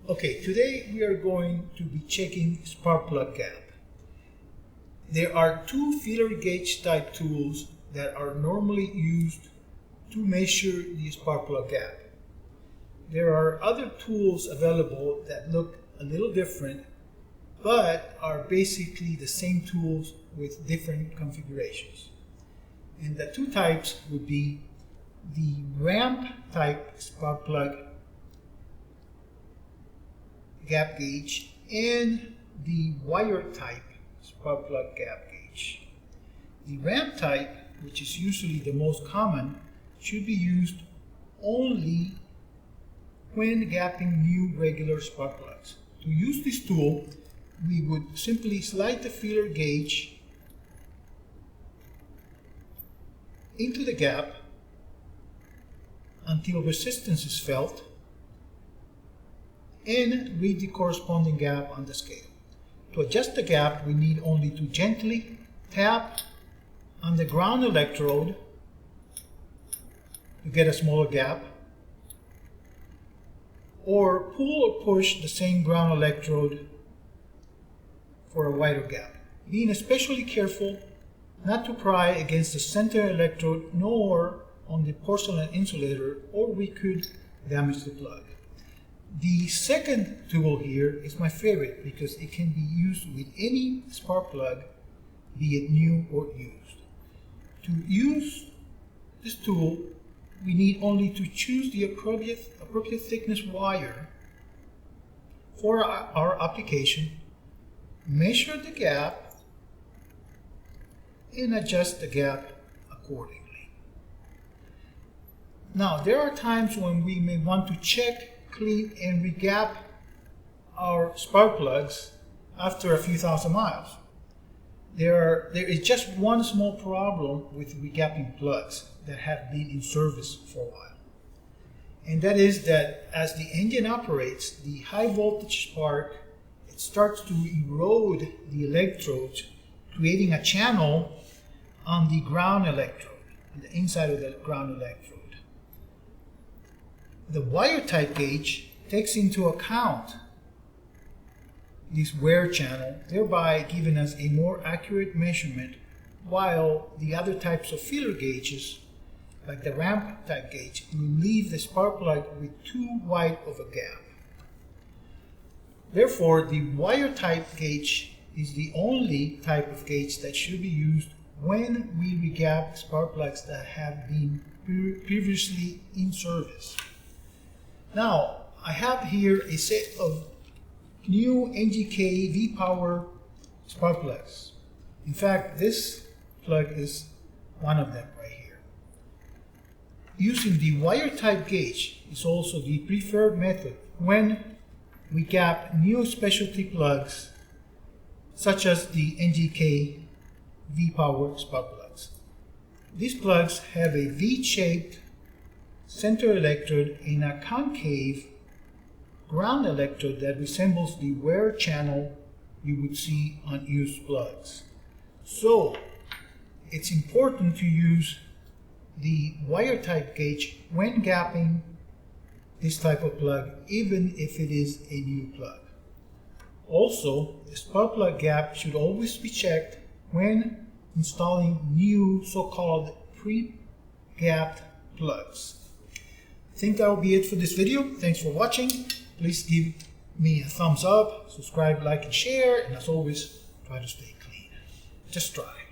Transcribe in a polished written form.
Okay, today we are going to be checking spark plug gap. There are two feeler gauge type tools that are normally used to measure the spark plug gap. There are other tools available that look a little different but are basically the same tools with different configurations. And the two types would be the ramp type spark plug gap gauge and the wire type spark plug gap gauge. The ramp type, which is usually the most common, should be used only when gapping new regular spark plugs. To use this tool, we would simply slide the feeler gauge into the gap until resistance is felt and read the corresponding gap on the scale. To adjust the gap, we need only to gently tap on the ground electrode to get a smaller gap, or pull or push the same ground electrode for a wider gap. Being especially careful not to pry against the center electrode nor on the porcelain insulator, or we could damage the plug. The second tool here is my favorite because it can be used with any spark plug, be it new or used. To use this tool, we need only to choose the appropriate thickness wire for our application, measure the gap, and adjust the gap accordingly. Now, there are times when we may want to check, clean, and re-gap our spark plugs after a few thousand miles. There is just one small problem with regapping plugs that have been in service for a while. And that is that as the engine operates, the high voltage spark, it starts to erode the electrodes, creating a channel on the ground electrode, on the inside of the ground electrode. The wire type gauge takes into account this wear channel, thereby giving us a more accurate measurement, while the other types of feeler gauges, like the ramp type gauge, will leave the spark plug with too wide of a gap. Therefore, the wire type gauge is the only type of gauge that should be used when we regap spark plugs that have been previously in service. Now, I have here a set of new NGK V-Power spark plugs. In fact, this plug is one of them right here. Using the wire type gauge is also the preferred method when we gap new specialty plugs such as the NGK V-Power spark plugs. These plugs have a V-shaped center electrode in a concave ground electrode that resembles the wear channel you would see on used plugs. So it's important to use the wire type gauge when gapping this type of plug, even if it is a new plug. Also, the spark plug gap should always be checked when installing new so-called pre-gapped plugs. I think that will be it for this video. Thanks for watching. Please give me a thumbs up, subscribe, like, and share, and as always, try to stay clean. Just try.